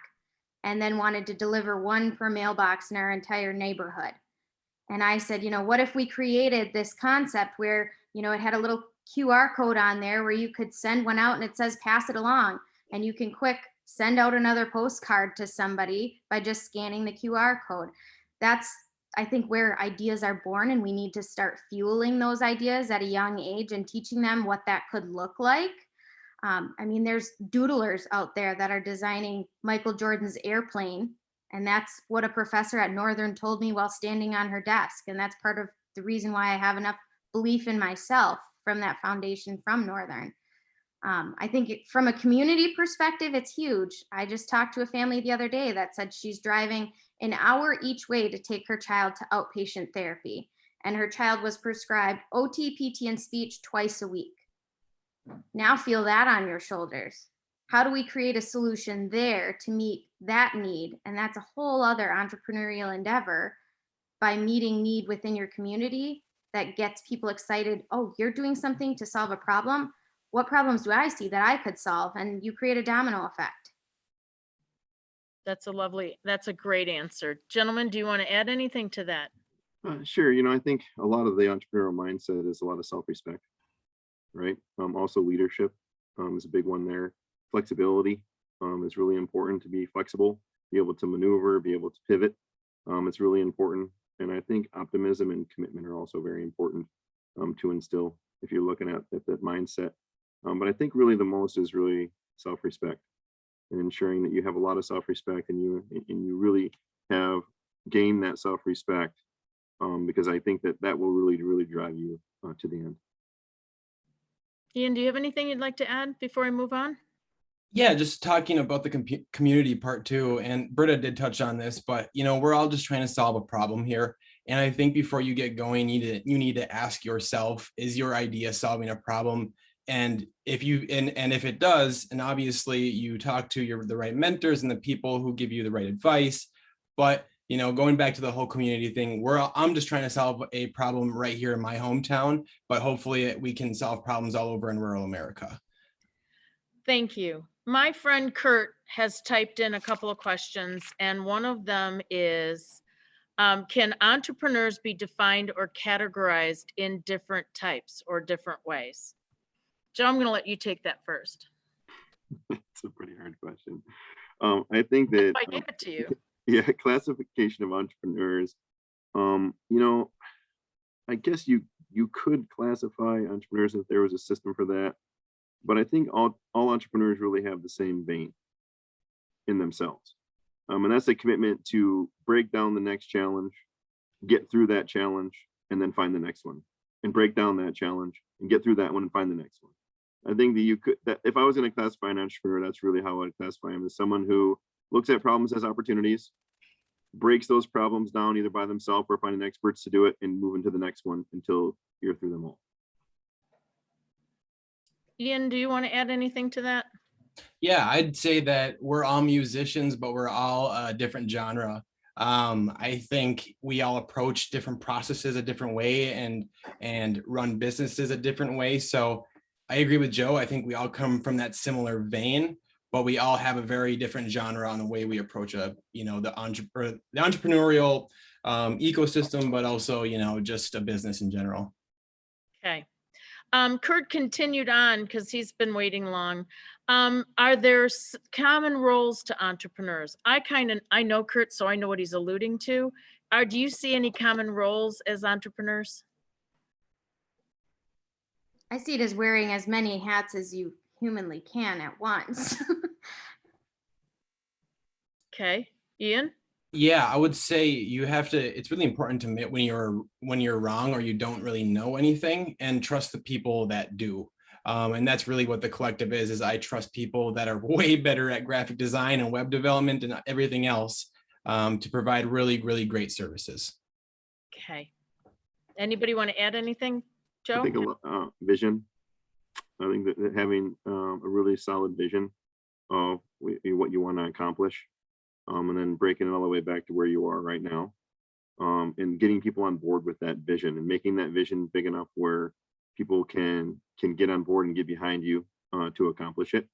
and then wanted to deliver one per mailbox in our entire neighborhood. And I said, you know, what if we created this concept where, you know, it had a little QR code on there where you could send one out and it says pass it along, and you can quick send out another postcard to somebody by just scanning the QR code. That's, I think, where ideas are born, and we need to start fueling those ideas at a young age and teaching them what that could look like. I mean, there's doodlers out there that are designing Michael Jordan's airplane, and that's what a professor at Northern told me while standing on her desk. And that's part of the reason why I have enough belief in myself from that foundation from Northern. I think from a community perspective, it's huge. I just talked to a family the other day that said she's driving an hour each way to take her child to outpatient therapy. And her child was prescribed OT, PT, and speech twice a week. Now feel that on your shoulders. How do we create a solution there to meet that need? And that's a whole other entrepreneurial endeavor by meeting need within your community that gets people excited. Oh, you're doing something to solve a problem. What problems do I see that I could solve? And you create a domino effect. That's a great answer. Gentlemen, do you want to add anything to that? Sure. You know, I think a lot of the entrepreneurial mindset is a lot of self-respect, right? Also leadership is a big one there. Flexibility is really important, to be flexible, be able to maneuver, be able to pivot. It's really important. And I think optimism and commitment are also very important to instill if you're looking at that mindset. But I think really the most is really self-respect and ensuring that you have a lot of self-respect and you really have gained that self-respect, because I think that will really drive you to the end. Ian, do you have anything you'd like to add before I move on? Yeah, just talking about the community part too, and Britta did touch on this, but you know, we're all just trying to solve a problem here. And I think before you get going, you need to ask yourself, is your idea solving a problem? And if if it does, and obviously you talk to the right mentors and the people who give you the right advice. But you know, going back to the whole community thing, I'm just trying to solve a problem right here in my hometown, but hopefully we can solve problems all over in rural America. Thank you. My friend Kurt has typed in a couple of questions, and one of them is, can entrepreneurs be defined or categorized in different types or different ways? Joe, I'm going to let you take that first. It's a pretty hard question. I think that I give it to you. Yeah, classification of entrepreneurs. You know, I guess you could classify entrepreneurs if there was a system for that, but I think all entrepreneurs really have the same vein in themselves, and that's a commitment to break down the next challenge, get through that challenge, and then find the next one, and break down that challenge and get through that one and find the next one. I think that if I was going to classify an entrepreneur, that's really how I'd classify him, as someone who looks at problems as opportunities, breaks those problems down either by themselves or finding experts to do it, and move into the next one until you're through them all. Ian, do you want to add anything to that? Yeah, I'd say that we're all musicians, but we're all a different genre. I think we all approach different processes a different way and run businesses a different way. So I agree with Joe. I think we all come from that similar vein, but we all have a very different genre on the way we approach the entrepreneurial ecosystem, but also, you know, just a business in general. Okay. Kurt continued on because he's been waiting long. Are there common roles to entrepreneurs? I know Kurt, so I know what he's alluding to. Do you see any common roles as entrepreneurs? I see it as wearing as many hats as you humanly can at once. Okay, Ian? Yeah, I would say you have to, it's really important to admit when you're wrong or you don't really know anything, and trust the people that do. And that's really what the collective is I trust people that are way better at graphic design and web development and everything else, to provide really, really great services. Okay. Anybody want to add anything, I Joe? think vision. I think that having a really solid vision of what you want to accomplish, and then breaking it all the way back to where you are right now, and getting people on board with that vision and making that vision big enough where people can get on board and get behind you to accomplish it,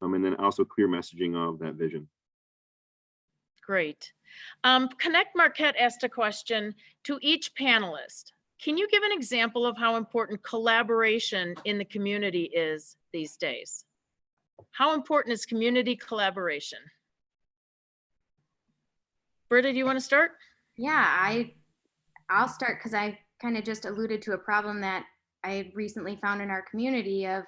and then also clear messaging of that vision. Great. Connect Marquette asked a question to each panelist. Can you give an example of how important collaboration in the community is these days? How important is community collaboration? Britta, do you want to start? Yeah, I'll start because I kind of just alluded to a problem that I recently found in our community of,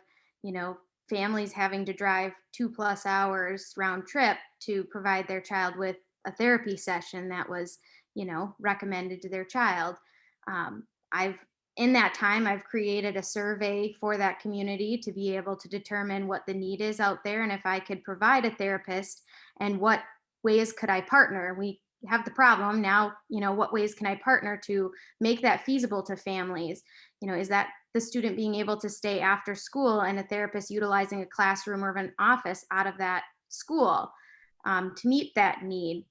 families having to drive 2+ hours round trip to provide their child with a therapy session that was, recommended to their child. In that time, I've created a survey for that community to be able to determine what the need is out there and if I could provide a therapist and what ways could I partner. We have the problem now, what ways can I partner to make that feasible to families? Is that the student being able to stay after school and a therapist utilizing a classroom or an office out of that school to meet that need?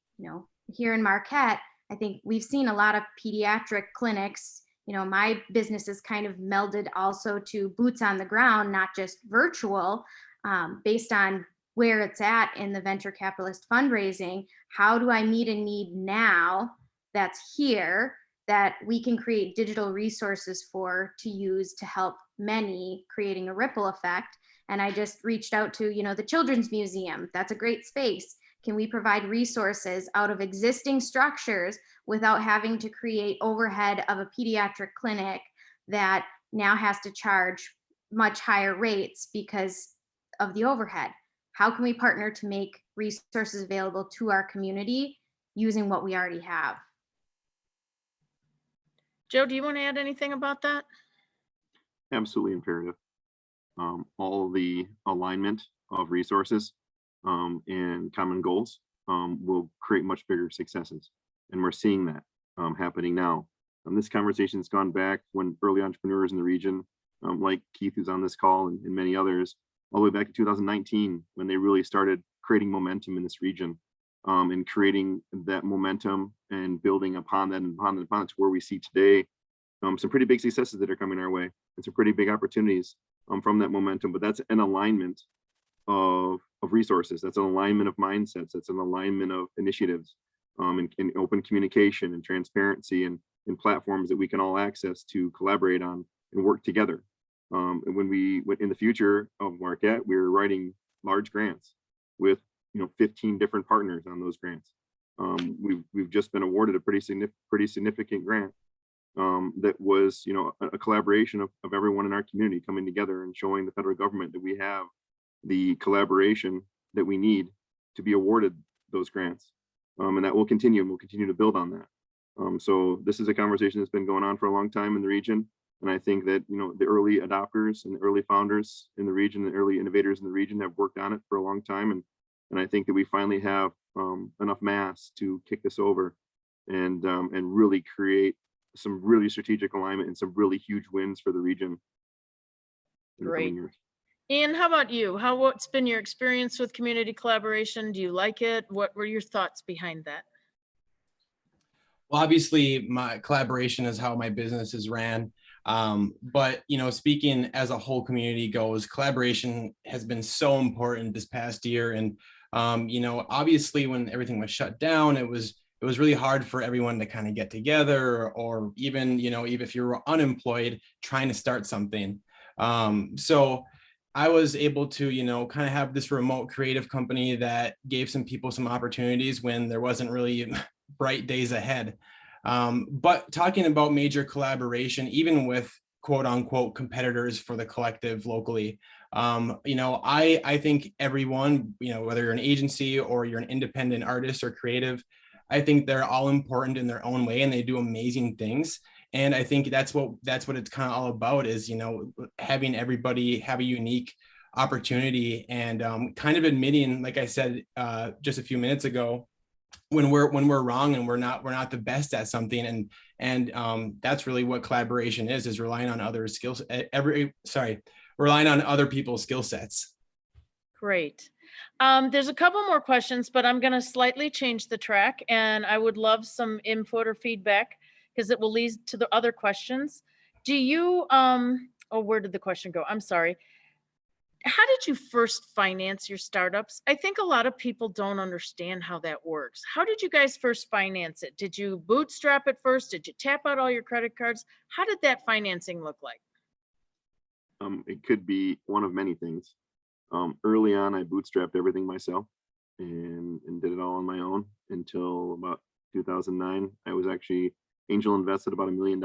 Here in Marquette, I think we've seen a lot of pediatric clinics. My business is kind of melded also to boots on the ground, not just virtual, based on where it's at in the venture capitalist fundraising. How do I meet a need now that's here that we can create digital resources for to use to help many, creating a ripple effect? And I just reached out to, the Children's Museum. That's a great space. Can we provide resources out of existing structures without having to create overhead of a pediatric clinic that now has to charge much higher rates because of the overhead? How can we partner to make resources available to our community using what we already have? Joe, do you want to add anything about that? Absolutely imperative. All the alignment of resources and common goals will create much bigger successes. And we're seeing that happening now. This conversation has gone back when early entrepreneurs in the region, like Keith, who's on this call, and many others, all the way back to 2019, when they really started creating momentum in this region, and creating that momentum and building upon that and upon it to where we see today some pretty big successes that are coming our way and some pretty big opportunities from that momentum. But that's an alignment of resources. That's an alignment of mindsets. That's an alignment of initiatives, and open communication and transparency and platforms that we can all access to collaborate on and work together. And when in the future of Marquette, we're writing large grants with 15 different partners on those grants. We've just been awarded a pretty significant grant that was a collaboration of everyone in our community coming together and showing the federal government that we have the collaboration that we need to be awarded those grants, and that will continue, and we'll continue to build on that. So this is a conversation that's been going on for a long time in the region. And I think that, the early adopters and the early founders in the region, the early innovators in the region have worked on it for a long time. And I think that we finally have enough mass to kick this over and really create some really strategic alignment and some really huge wins for the region. Great. Ian, how about you? What's been your experience with community collaboration? Do you like it? What were your thoughts behind that? Well, obviously, my collaboration is how my business is ran. But, speaking as a whole community goes, collaboration has been so important this past year. And, obviously, when everything was shut down, it was really hard for everyone to kind of get together, or even, even if you're unemployed, trying to start something. So I was able to, kind of have this remote creative company that gave some people some opportunities when there wasn't really bright days ahead. But talking about major collaboration, even with quote unquote competitors for the collective locally, I think everyone, whether you're an agency or you're an independent artist or creative, I think they're all important in their own way and they do amazing things. And I think that's what it's kind of all about is, you know, having everybody have a unique opportunity and kind of admitting, like I said just a few minutes ago, when we're wrong and we're not the best at something, and that's really what collaboration is relying on other skills, relying on other people's skill sets. Great. There's a couple more questions, but I'm going to slightly change the track, and I would love some input or feedback because it will lead to the other questions. Do you, oh, where did the question go? I'm sorry. How did you first finance your startups? I think a lot of people don't understand how that works. How did you guys first finance it? Did you bootstrap it first? Did you tap out all your credit cards? How did that financing look like? It could be one of many things. Early on, I bootstrapped everything myself and did it all on my own until about 2009. I was actually angel invested about $1 million,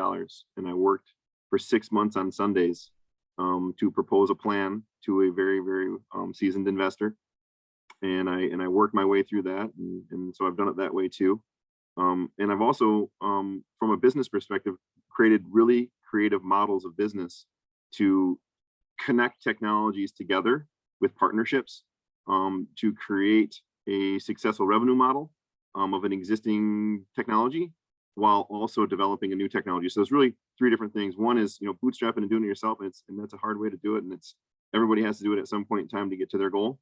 and I worked for 6 months on Sundays to propose a plan to a very, very seasoned investor. And I worked my way through that. And so I've done it that way too. And I've also, from a business perspective, created really creative models of business to connect technologies together with partnerships to create a successful revenue model of an existing technology while also developing a new technology. So there's really 3 different things. One is, you know, bootstrapping and doing it yourself, and that's a hard way to do it, and everybody has to do it at some point in time to get to their goal.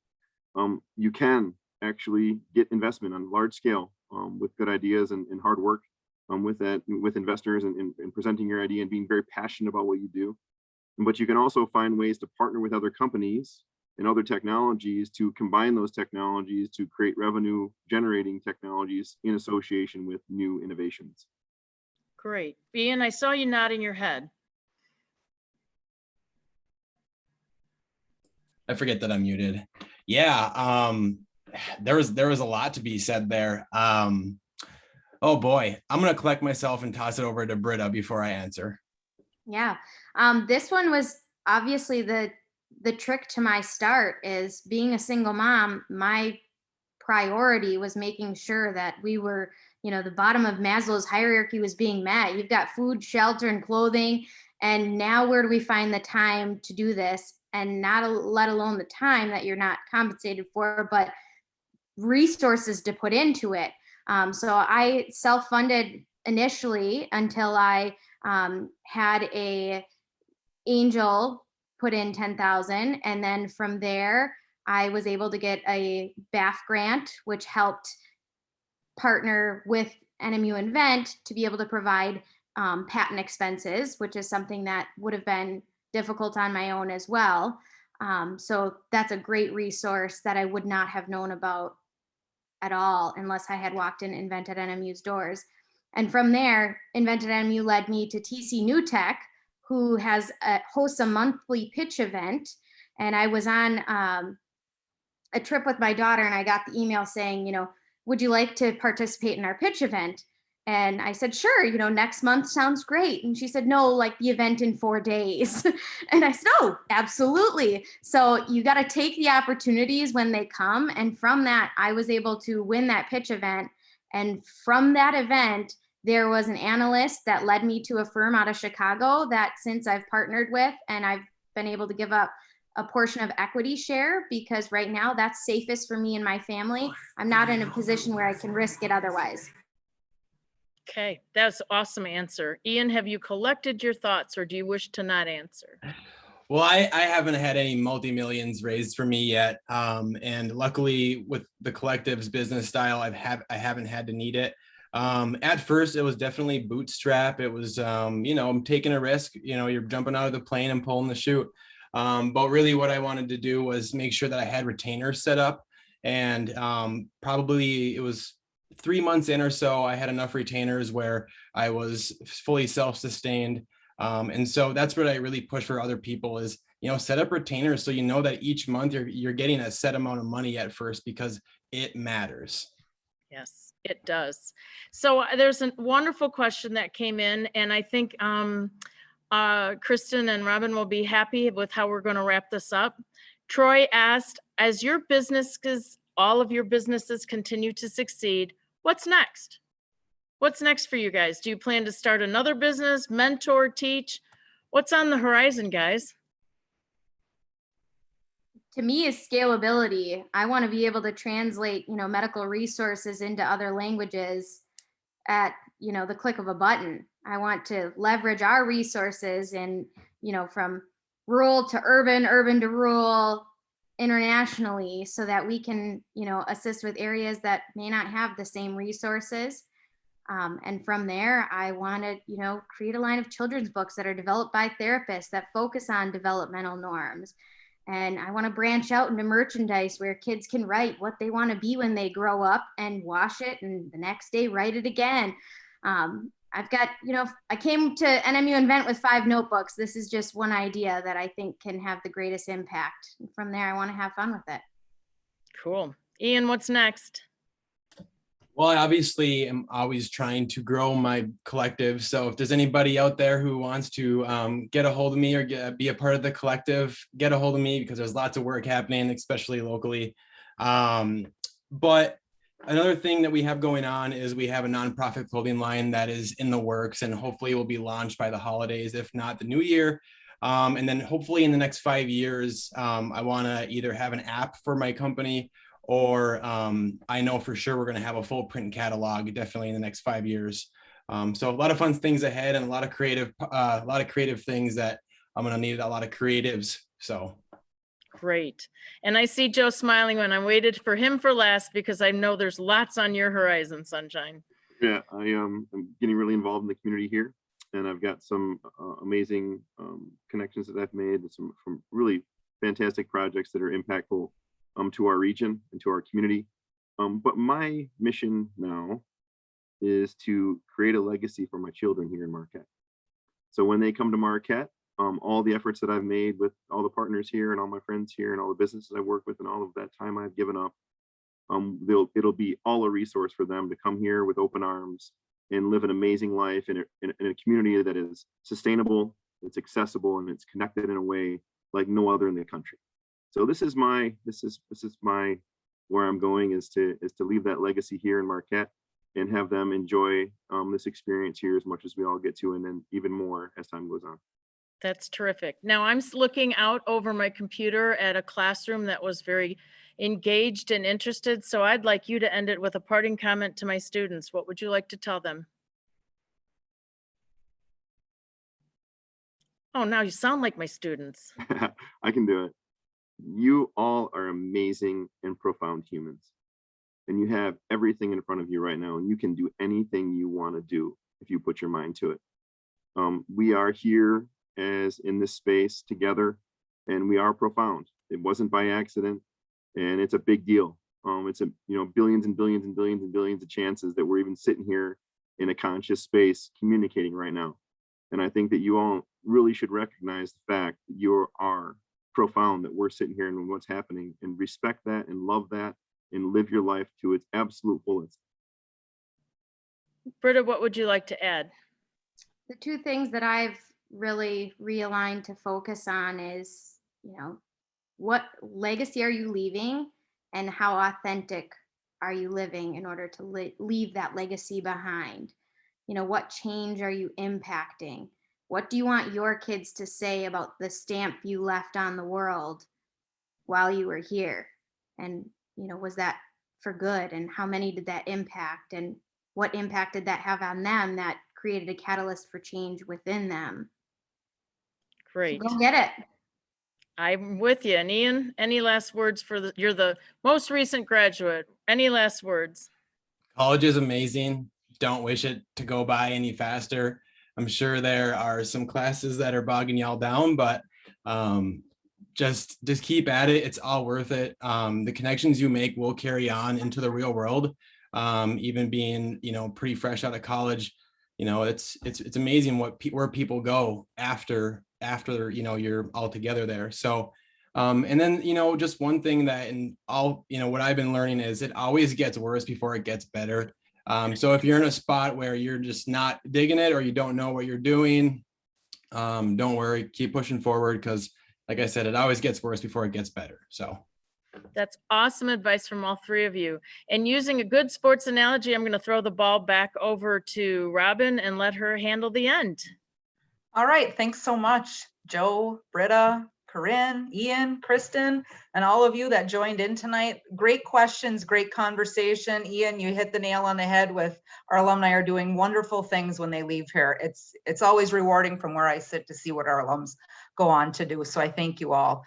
You can actually get investment on large scale with good ideas and hard work with investors and presenting your idea and being very passionate about what you do. But you can also find ways to partner with other companies and other technologies to combine those technologies to create revenue generating technologies in association with new innovations. Great. Ian, I saw you nodding your head. I forget that I'm muted. Yeah, there was a lot to be said there. Oh boy, I'm gonna collect myself and toss it over to Britta before I answer. Yeah, this one was obviously the trick to my start. Is being a single mom, my priority was making sure that we were, you know, the bottom of Maslow's hierarchy was being met. You've got food, shelter, and clothing, and now where do we find the time to do this? And not let alone the time that you're not compensated for, but resources to put into it. So I self-funded initially until I had a angel put in 10,000, and then from there I was able to get a BAF grant, which helped partner with NMU Invent to be able to provide patent expenses, which is something that would have been difficult on my own as well. So that's a great resource that I would not have known about at all unless I had walked in Invent NMU's doors. And from there, Invent NMU led me to TC New Tech, who hosts a monthly pitch event. And I was on a trip with my daughter, and I got the email saying, you know, would you like to participate in our pitch event? And I said, sure, you know, next month sounds great. And she said, no, like the event in 4 days. And I said, oh, absolutely. So you got to take the opportunities when they come. And from that, I was able to win that pitch event. And from that event, there was an analyst that led me to a firm out of Chicago that since I've partnered with, and I've been able to give up a portion of equity share because right now that's safest for me and my family. I'm not in a position where I can risk it otherwise. Okay, that's an awesome answer. Ian, have you collected your thoughts or do you wish to not answer? Well, I haven't had any multi-millions raised for me yet. And luckily with the collective's business style, I haven't had to need it. At first it was definitely bootstrap. It was, you know, I'm taking a risk, you know, you're jumping out of the plane and pulling the chute. But really what I wanted to do was make sure that I had retainers set up, and probably it was 3 months in or so, I had enough retainers where I was fully self-sustained. And so that's what I really push for other people is, you know, set up retainers so you know that each month you're getting a set amount of money at first because it matters. Yes, it does. So there's a wonderful question that came in, and I think Kristen and Robin will be happy with how we're going to wrap this up. Troy asked, as your businesses, all of your businesses continue to succeed, What's next? What's next for you guys? Do you plan to start another business, mentor, teach? What's on the horizon, guys? To me is scalability. I want to be able to translate, medical resources into other languages at, the click of a button. I want to leverage our resources and, from rural to urban, urban to rural, internationally, so that we can, assist with areas that may not have the same resources. And from there, I want to, create a line of children's books that are developed by therapists that focus on developmental norms. And I want to branch out into merchandise where kids can write what they want to be when they grow up and wash it and the next day write it again. I've got, I came to NMU Invent with 5 notebooks. This is just one idea that I think can have the greatest impact. From there, I want to have fun with it. Cool. Ian, what's next? Well, I obviously am always trying to grow my collective. So if there's anybody out there who wants to get a hold of me or be a part of the collective, get a hold of me, because there's lots of work happening, especially locally. But another thing that we have going on is we have a nonprofit clothing line that is in the works, and hopefully will be launched by the holidays, if not the new year. And then hopefully in the next 5 years, I want to either have an app for my company, or I know for sure we're going to have a full print catalog definitely in the next 5 years. So a lot of fun things ahead, and a lot of creative things that I'm going to need a lot of creatives. So great. And I see Joe smiling when I waited for him for last, because I know there's lots on your horizon, Sunshine. Yeah, I'm getting really involved in the community here, and I've got some amazing connections that I've made with some really fantastic projects that are impactful to our region and to our community. But my mission now is to create a legacy for my children here in Marquette. So when they come to Marquette, all the efforts that I've made with all the partners here and all my friends here and all the businesses I work with and all of that time I've given up, it'll be all a resource for them to come here with open arms and live an amazing life in a community that is sustainable, it's accessible, and it's connected in a way like no other in the country. So this is my where I'm going is to leave that legacy here in Marquette and have them enjoy this experience here as much as we all get to, and then even more as time goes on. That's terrific. Now I'm looking out over my computer at a classroom that was very engaged and interested. So I'd like you to end it with a parting comment to my students. What would you like to tell them? Oh, now you sound like my students. I can do it. You all are amazing and profound humans, and you have everything in front of you right now, and you can do anything you want to do if you put your mind to it. We are here as in this space together, and we are profound. It wasn't by accident, and it's a big deal. It's billions and billions and billions and billions of chances that we're even sitting here in a conscious space communicating right now. And I think that you all really should recognize the fact that you are profound, that we're sitting here and what's happening, and respect that and love that and live your life to its absolute fullest. Britta, what would you like to add? The 2 things that I've really realigned to focus on is, what legacy are you leaving, and how authentic are you living in order to leave that legacy behind? What change are you impacting? What do you want your kids to say about the stamp you left on the world while you were here? And, was that for good? And how many did that impact? And what impact did that have on them that created a catalyst for change within them? Great. So go get it. I'm with you. And Ian, any last words you're the most recent graduate. Any last words? college is amazing. Don't wish it to go by any faster. I'm sure there are some classes that are bogging y'all down, but just keep at it. It's all worth it. The connections you make will carry on into the real world. Even being, pretty fresh out of college, it's amazing where people go after, you're all together there. So, and then, just one thing that what I've been learning is it always gets worse before it gets better. So if you're in a spot where you're just not digging it or you don't know what you're doing, don't worry, keep pushing forward, because like I said, it always gets worse before it gets better. So That's awesome advice from all three of you. And using a good sports analogy, I'm going to throw the ball back over to Robin and let her handle the end. All right, thanks so much, Joe, Britta, Corinne, Ian, Kristen, and all of you that joined in tonight. Great questions, great conversation. Ian, you hit the nail on the head with our alumni are doing wonderful things when they leave here. It's always rewarding from where I sit to see what our alums go on to do. So I thank you all.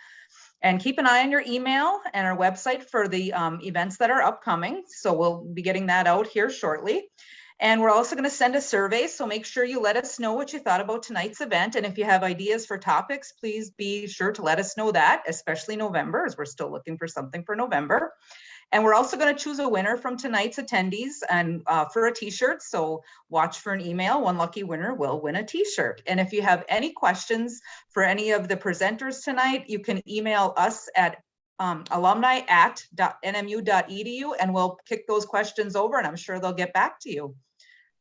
And keep an eye on your email and our website for the events that are upcoming. So we'll be getting that out here shortly. And we're also going to send a survey. So make sure you let us know what you thought about tonight's event. And if you have ideas for topics, please be sure to let us know that, especially November, as we're still looking for something for November. And we're also going to choose a winner from tonight's attendees and for a t-shirt. So watch for an email. One lucky winner will win a t-shirt. And if you have any questions for any of the presenters tonight, you can email us at alumni@nmu.edu and we'll kick those questions over and I'm sure they'll get back to you.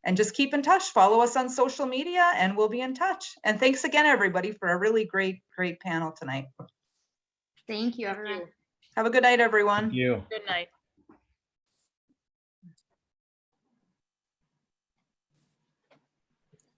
And just keep in touch, follow us on social media and we'll be in touch. And thanks again, everybody, for a really great panel tonight. Thank you, everyone. Have a good night, everyone. Thank you. Good night.